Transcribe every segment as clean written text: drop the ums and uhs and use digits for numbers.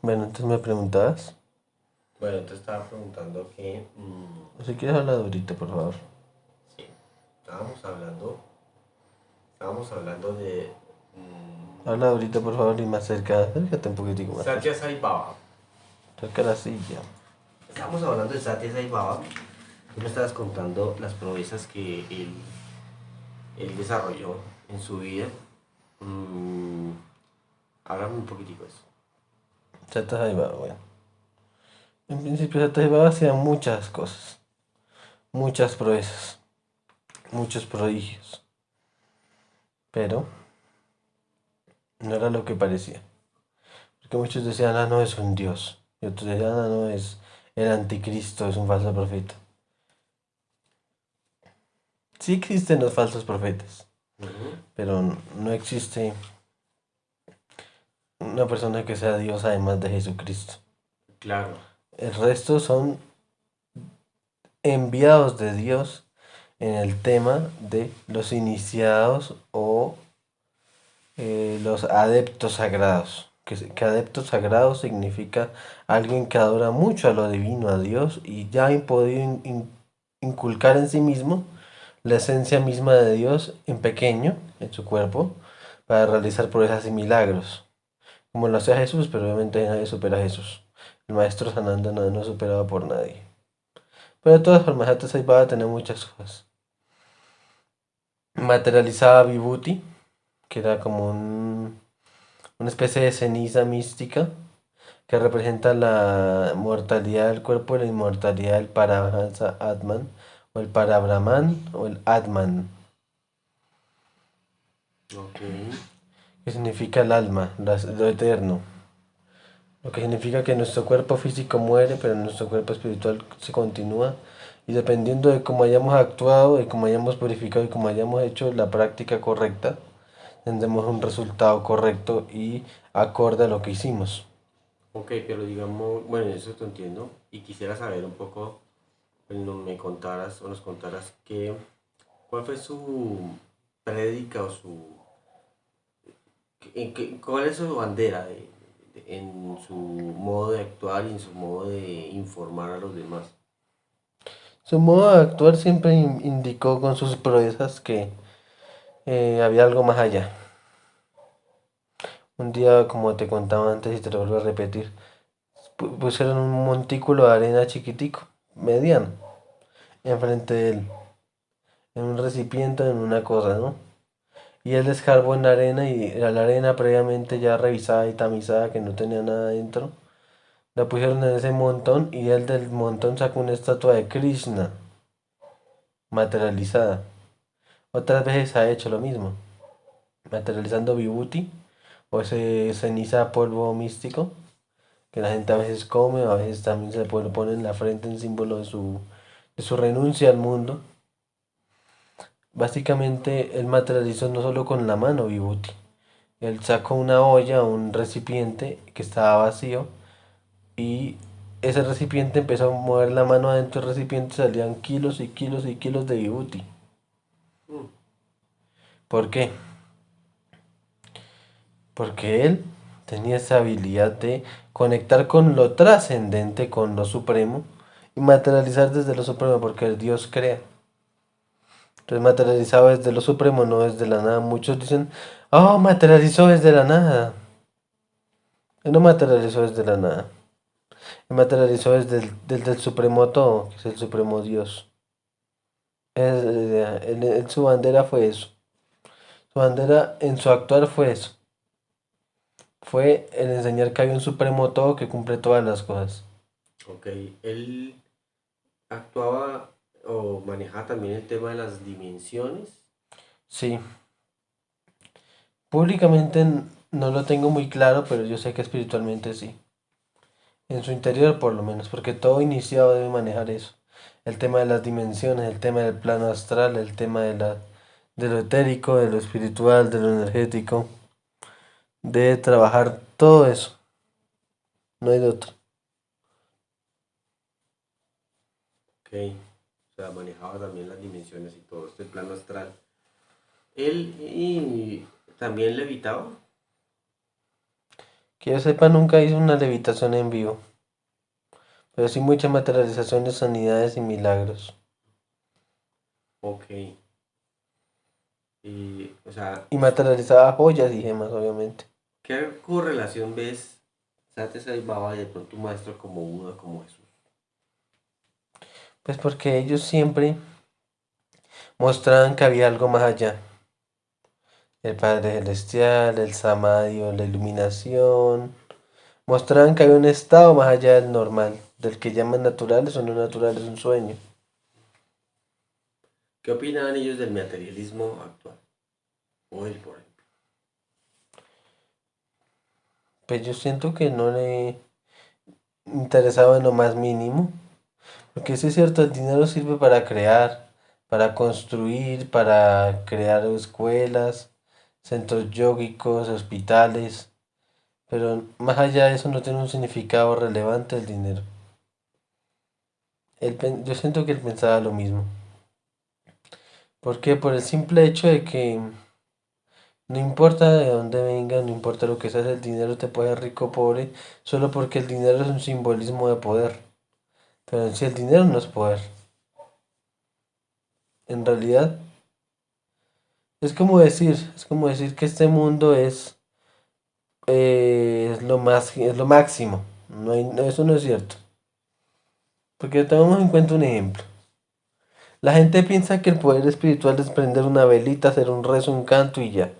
Bueno, entonces me preguntabas. Bueno, te estaba preguntando que, Si quieres hablar ahorita, por favor. sí, estábamos hablando de Habla ahorita, por favor, y más cerca. Acércate un poquitico más cerca. Satya Sai Baba. Cerca de la silla. Estábamos hablando de Satya Sai Baba. Tú me estabas contando las proezas que él desarrolló en su vida. Mm, háblame un poquitico de eso. Zeta Saibaba, bueno. En principio, Zeta Saibaba hacía muchas cosas. Muchas proezas. Muchos prodigios. Pero no era lo que parecía. Porque muchos decían, ah, no, es un dios. Y otros decían, ah, no, es el anticristo, es un falso profeta. Sí existen los falsos profetas, Ujú. pero no existe una persona que sea Dios además de Jesucristo. Claro. El resto son enviados de Dios en el tema de los iniciados o los adeptos sagrados. Que adeptos sagrados significa alguien que adora mucho a lo divino, a Dios, y ya ha podido inculcar en sí mismo la esencia misma de Dios en pequeño, en su cuerpo, para realizar proezas y milagros. Como lo hacía Jesús, pero obviamente nadie supera a Jesús. El maestro Sananda no es superado por nadie. Pero de todas formas, antes ahí va a tener muchas cosas. Materializaba Vibhuti, que era como una especie de ceniza mística que representa la mortalidad del cuerpo y la inmortalidad del Paramahansa Atman, o el Parabrahman, o el Atman, Ok. que significa el alma, lo eterno. Lo que significa que nuestro cuerpo físico muere, pero nuestro cuerpo espiritual se continúa. Y dependiendo de cómo hayamos actuado, de cómo hayamos purificado y cómo hayamos hecho la práctica correcta, tendremos un resultado correcto y acorde a lo que hicimos. Ok, pero digamos, bueno, eso te entiendo. Y quisiera saber un poco, pues, me contaras o nos contaras cuál fue su prédica o cuál es su bandera en su modo de actuar y en su modo de informar a los demás. Su modo de actuar siempre indicó con sus proezas que había algo más allá. Un día, como te contaba antes y te lo vuelvo a repetir, pusieron un montículo de arena chiquitico, mediano, enfrente de él, en un recipiente, en una cosa, ¿no? Y él escarbó en la arena y la arena previamente ya revisada y tamizada que no tenía nada dentro. La pusieron en ese montón y él del montón sacó una estatua de Krishna materializada. Otras veces ha hecho lo mismo, materializando Vibhuti o ese ceniza polvo místico que la gente a veces come, a veces también se lo pone en la frente en símbolo de su renuncia al mundo. Básicamente él materializó no solo con la mano Vibhuti, él sacó una olla, un recipiente que estaba vacío y ese recipiente empezó a mover la mano adentro del recipiente y salían kilos y kilos y kilos de Vibhuti. Mm. ¿Por qué? Porque él tenía esa habilidad de conectar con lo trascendente, con lo supremo y materializar desde lo supremo porque el Dios crea. Entonces materializaba desde lo supremo, no desde la nada. Muchos dicen, oh, materializó desde la nada. Él no materializó desde la nada. Él materializó desde el supremo todo, que es el supremo Dios. Su bandera fue eso. Su bandera en su actuar fue eso. Fue el enseñar que hay un supremo todo que cumple todas las cosas. Ok, él actuaba o manejaba también el tema de las dimensiones. Sí, públicamente no lo tengo muy claro, pero yo sé que espiritualmente sí. En su interior por lo menos, porque todo iniciado debe manejar eso. El tema de las dimensiones, el tema del plano astral, el tema de lo etérico, de lo espiritual, de lo energético. Debe trabajar todo eso, no hay de otro. Ok, o sea, manejaba también las dimensiones y todo este plano astral. Él y también levitaba. Que yo sepa, nunca hice una levitación en vivo, pero sí muchas materializaciones, sanidades y milagros. Ok. Y, o sea, Y materializaba joyas y gemas, obviamente. ¿qué correlación ves Sate Sai Baba y de pronto un maestro como Buda, como Jesús? Pues porque ellos siempre mostraban que había algo más allá. El Padre Celestial, el Samadhi o la iluminación. Mostraban que había un estado más allá del normal, del que llaman naturales o no naturales, un sueño. ¿Qué opinaban ellos del materialismo actual? O él, por ejemplo. Pues yo siento que no le interesaba en lo más mínimo. Porque sí es cierto, el dinero sirve para crear, para construir, para crear escuelas, centros yógicos, hospitales. Pero más allá de eso no tiene un significado relevante el dinero. Yo siento que él pensaba lo mismo. ¿Por qué? Por el simple hecho de que no importa de dónde venga, no importa lo que seas, el dinero te puede hacer rico o pobre, solo porque el dinero es un simbolismo de poder. Pero en sí el dinero no es poder. En realidad es como decir que este mundo es lo máximo. Eso no es cierto. Porque tomemos en cuenta un ejemplo. La gente piensa que el poder espiritual es prender una velita, hacer un rezo, un canto y ya.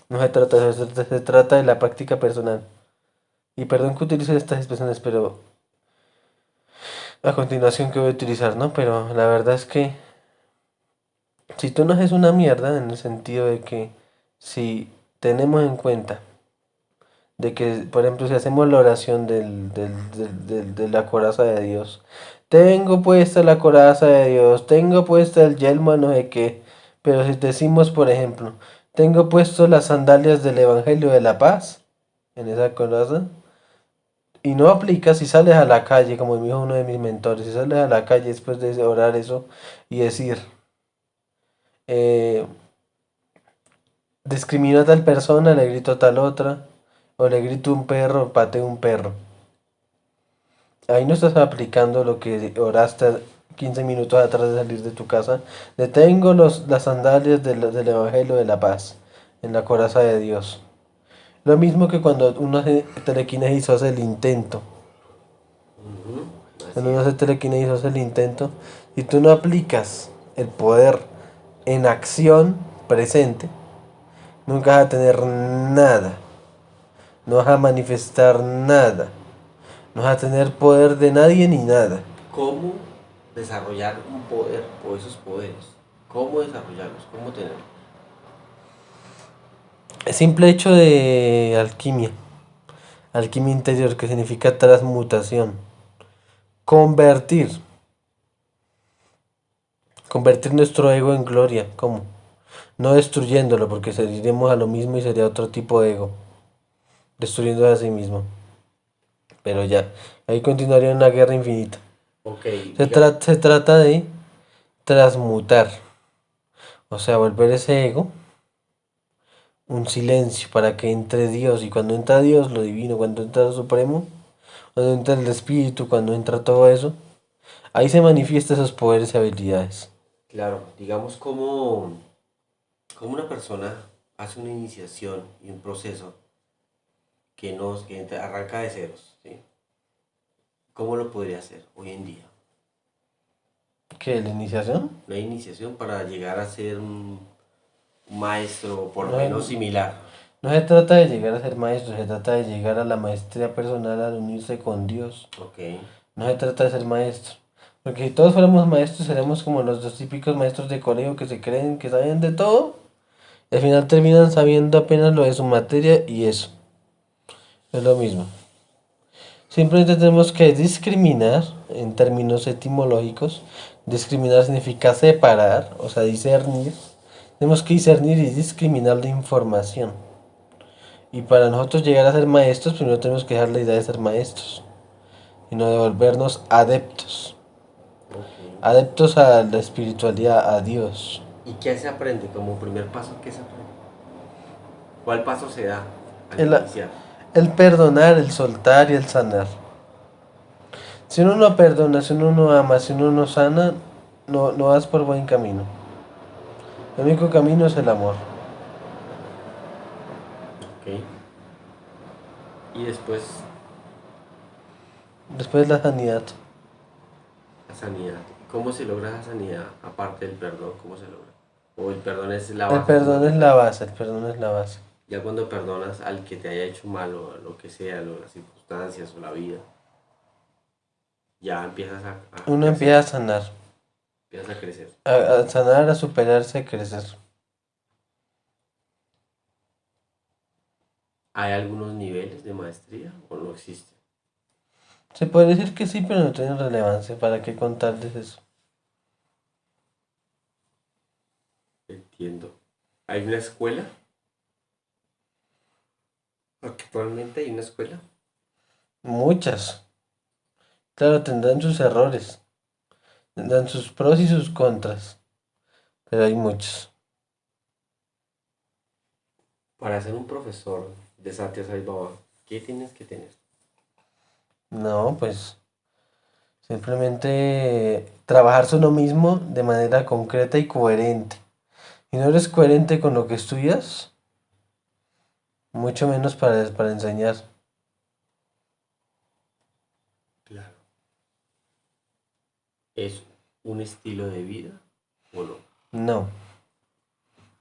No se trata de eso, se trata de la práctica personal. Y perdón que utilice estas expresiones, pero a continuación que voy a utilizar, ¿no? Pero la verdad es que si tú no haces una mierda, en el sentido de que si tenemos en cuenta de que, por ejemplo, si hacemos la oración de la coraza de Dios, tengo puesta la coraza de Dios, tengo puesta el yelmo, no sé qué, pero si decimos, por ejemplo, tengo puesto las sandalias del Evangelio de la Paz en esa coraza, y no aplica si sales a la calle, como me dijo uno de mis mentores, si sales a la calle después de orar eso y decir, eh, discrimino a tal persona, le grito a tal otra, o le grito a un perro, pateo un perro. Ahí no estás aplicando lo que oraste 15 minutos atrás de salir de tu casa. Detengo las sandalias del Evangelio de la Paz en la coraza de Dios. Lo mismo que cuando uno hace telequinesis o hace el intento. Ujú, Cuando así uno es. hace telequinesis o hace el intento, y tú no aplicas el poder en acción presente, nunca vas a tener nada. No vas a manifestar nada. No vas a tener poder de nadie ni nada. ¿Cómo desarrollar un poder o esos poderes? ¿Cómo desarrollarlos? ¿Cómo tenerlos? El simple hecho de alquimia. Alquimia interior, que significa transmutación. Convertir. Convertir nuestro ego en gloria. ¿Cómo? No destruyéndolo, porque seguiremos a lo mismo y sería otro tipo de ego. Destruyéndose a sí mismo. Pero ya, ahí continuaría una guerra infinita. Ok, Se, diga, tra- se trata de transmutar. O sea, volver ese ego un silencio para que entre Dios. Y cuando entra Dios, lo divino, cuando entra lo supremo, cuando entra el espíritu, cuando entra todo eso, ahí se manifiestan esos poderes y habilidades. claro, digamos cómo una persona hace una iniciación y un proceso que arranca de ceros, ¿sí? ¿Cómo lo podría hacer hoy en día? ¿Qué? ¿La iniciación? Una iniciación para llegar a ser un maestro, por lo menos No, similar. no se trata de llegar a ser maestro, se trata de llegar a la maestría personal al unirse con Dios. Ok, No se trata de ser maestro. Porque si todos fuéramos maestros, seremos como los dos típicos maestros de colegio que se creen que saben de todo. Y al final terminan sabiendo apenas lo de su materia y eso. Es lo mismo. Simplemente tenemos que discriminar en términos etimológicos. Discriminar significa separar, o sea, discernir. Tenemos que discernir y discriminar la información. Y para nosotros llegar a ser maestros, primero tenemos que dejar la idea de ser maestros, sino de volvernos adeptos. ok. Adeptos a la espiritualidad, a Dios. ¿Y qué se aprende como primer paso? ¿Qué se aprende? ¿Cuál paso se da al El, iniciar? El perdonar, el soltar y el sanar. Si uno no perdona, si uno no ama, si uno no sana, no vas por buen camino. El único camino es el amor. Ok. Y después Después la sanidad. la sanidad. ¿Cómo se logra la sanidad aparte del perdón? ¿Cómo se logra? O el perdón es la El base perdón es la fundamental. base, el perdón es la base. Ya cuando perdonas al que te haya hecho mal o lo que sea, las circunstancias o la vida, ya empiezas a Uno crecer. empieza a sanar, Empiezas a crecer. a sanar, a superarse, a crecer. ¿Hay algunos niveles de maestría o no existe? Se puede decir que sí, pero no tiene relevancia. ¿Para qué contarles eso? Entiendo. ¿Hay una escuela? Actualmente hay una escuela. Muchas. Claro, tendrán sus errores, tendrán sus pros y sus contras, pero hay muchos. Para ser un profesor de Satya Sai Baba, ¿qué tienes que tener? No, pues simplemente trabajarse uno mismo de manera concreta y coherente. Y no eres coherente con lo que estudias, mucho menos para enseñar. Claro. ¿Es un estilo de vida o no? No,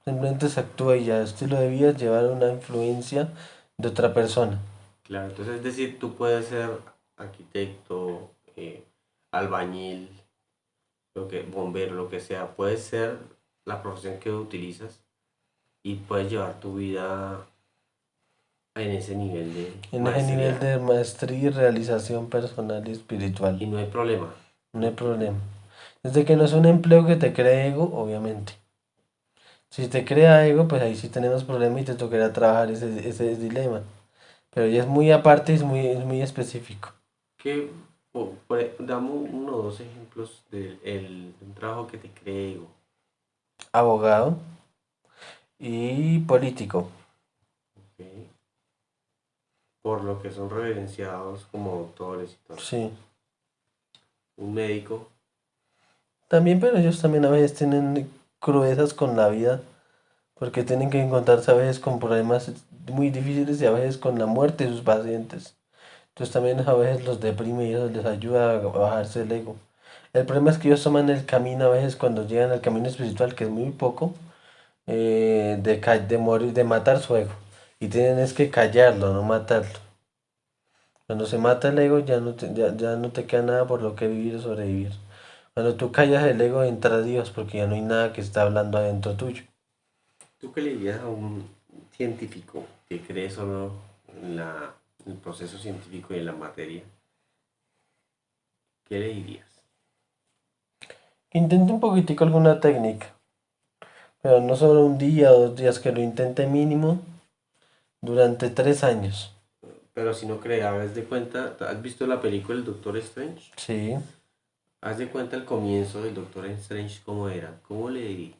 simplemente se actúa y ya. Estilo de vida es llevar una influencia de otra persona. Claro, entonces es decir, tú puedes ser arquitecto, albañil, lo que, bombero, lo que sea, puedes ser la profesión que utilizas y puedes llevar tu vida en ese nivel de En ese nivel maestría de maestría y realización personal y espiritual. y no hay problema. No hay problema. Desde que no es un empleo que te cree ego, obviamente. Si te crea ego, pues ahí sí tenemos problema y te tocará trabajar ese dilema. Pero ya es muy aparte, es muy específico. ¿Qué, dame uno o dos ejemplos de un trabajo que te creo? Abogado y político. Ok. Por lo que son reverenciados como autores y todo. Sí. Un médico, También, pero ellos también a veces tienen crudezas con la vida, porque tienen que encontrarse a veces con problemas muy difíciles y a veces con la muerte de sus pacientes. Entonces también a veces los deprime y eso les ayuda a bajarse el ego. El problema es que ellos toman el camino a veces cuando llegan al camino espiritual, que es muy poco, de morir, de matar su ego. Y tienen es que callarlo, no matarlo. Cuando se mata el ego ya no te queda nada por lo que vivir o sobrevivir. Cuando tú callas el ego entra Dios porque ya no hay nada que está hablando adentro tuyo. ¿tú qué le dirías a un científico que cree solo en en el proceso científico y en la materia? ¿Qué le dirías? Intenta un poquitico alguna técnica, pero no solo un día o 2 días, que lo intente mínimo durante 3 años. Pero si no cree, haz de cuenta, ¿has visto la película El Doctor Strange? Sí. Haz de cuenta el comienzo del Doctor Strange cómo era, cómo le diría.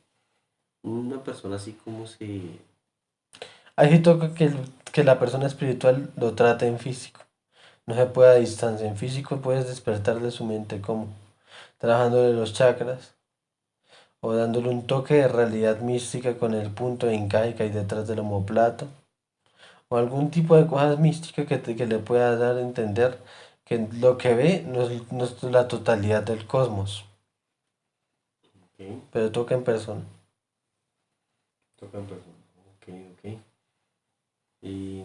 Una persona así como se... Ahí sí toca que la persona espiritual lo trate en físico. No se puede a distancia. En físico puedes despertarle su mente como trabajándole los chakras o dándole un toque de realidad mística con el punto de encaje que hay detrás del omoplato o algún tipo de cosas místicas que le pueda dar a entender que lo que ve no es la totalidad del cosmos, Ok, pero toca en persona. toca en persona. Ok, ok. Y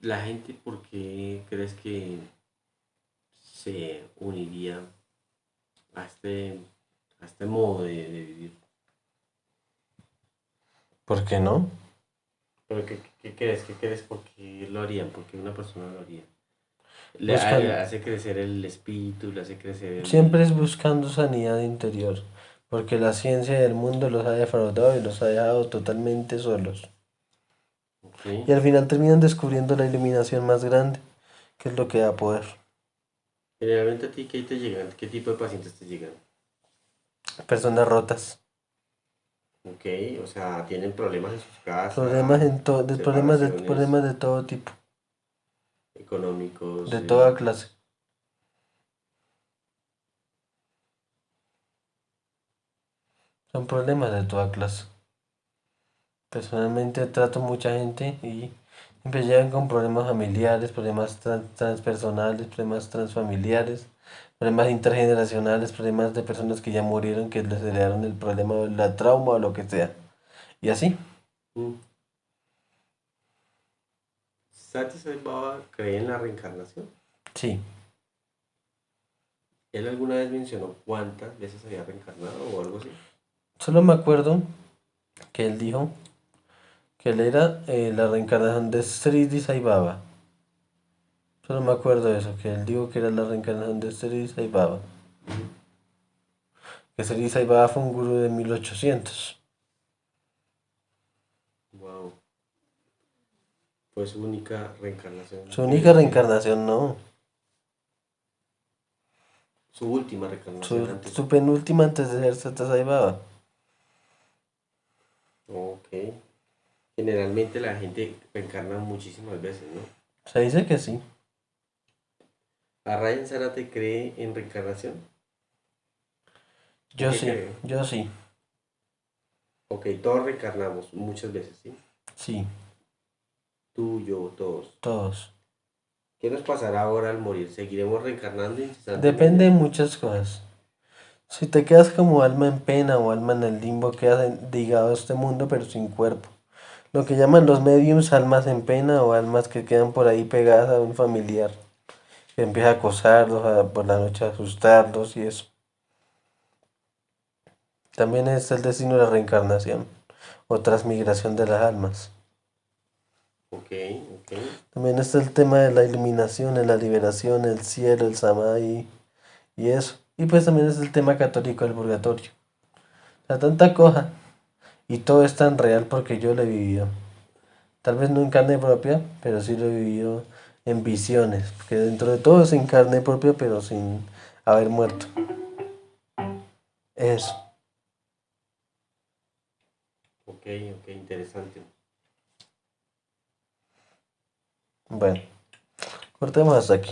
la gente, ¿por qué crees que se uniría a a este modo de vivir? ¿Por qué no? ¿Pero qué crees? ¿Qué crees? ¿Por qué lo harían? ¿Por qué una persona lo haría? Le Buscan, hace crecer el espíritu, le hace crecer siempre es buscando sanidad interior, porque la ciencia del mundo los ha defraudado y los ha dejado totalmente solos. Ok. Y al final terminan descubriendo la iluminación más grande, que es lo que da poder. Generalmente a ti, ¿qué te llegan? ¿Qué tipo de pacientes te llegan? Personas rotas. Ok, o sea, tienen problemas en sus Problemas casas, separaciones problemas de todo tipo, económicos. de toda clase. Son problemas de toda clase. Personalmente trato mucha gente y siempre llegan con problemas familiares, problemas transpersonales, problemas transfamiliares, problemas intergeneracionales, problemas de personas que ya murieron, que les heredaron el problema o la trauma o lo que sea. Y así, Mm. Sati Sai Baba cree en la reencarnación. sí. ¿Él alguna vez mencionó cuántas veces había reencarnado o algo así? Solo me acuerdo que él dijo que él era la reencarnación de Sri Sai Baba. Solo me acuerdo de eso, que él dijo que era la reencarnación de Sri Sai Baba. Que Sri Sai Baba fue un gurú de 1800. Wow, fue su única Su reencarnación única en reencarnación, no. su última reencarnación antes. Su penúltima antes de ser Santa Sai Baba. Ok. Generalmente la gente reencarna muchísimas veces, ¿no? Se dice que sí. ¿A Ryan Zárate cree en reencarnación? ¿En Yo qué sí, cree? yo sí, Ok, todos reencarnamos muchas veces, ¿sí? sí, Tú, yo, todos. todos. ¿Qué nos pasará ahora al morir? ¿Seguiremos reencarnando Depende incesantemente? de muchas cosas. Si te quedas como alma en pena o alma en el limbo, quedas ligado a este mundo pero sin cuerpo. Lo que llaman los mediums almas en pena o almas que quedan por ahí pegadas a un familiar. Que empieza a acosarlos, por la noche a asustarlos y eso. También es el destino de la reencarnación o transmigración de las almas. Ok, ok. También está el tema de la iluminación, de la liberación, el cielo, el samadhi y eso. Y pues también es el tema católico del purgatorio. La tanta cosa. Y todo es tan real porque yo lo he vivido. Tal vez no en carne propia, pero sí lo he vivido en visiones. Que dentro de todo es en carne propia, pero sin haber muerto. Eso. Ok, ok, interesante. Bueno, cortemos hasta aquí.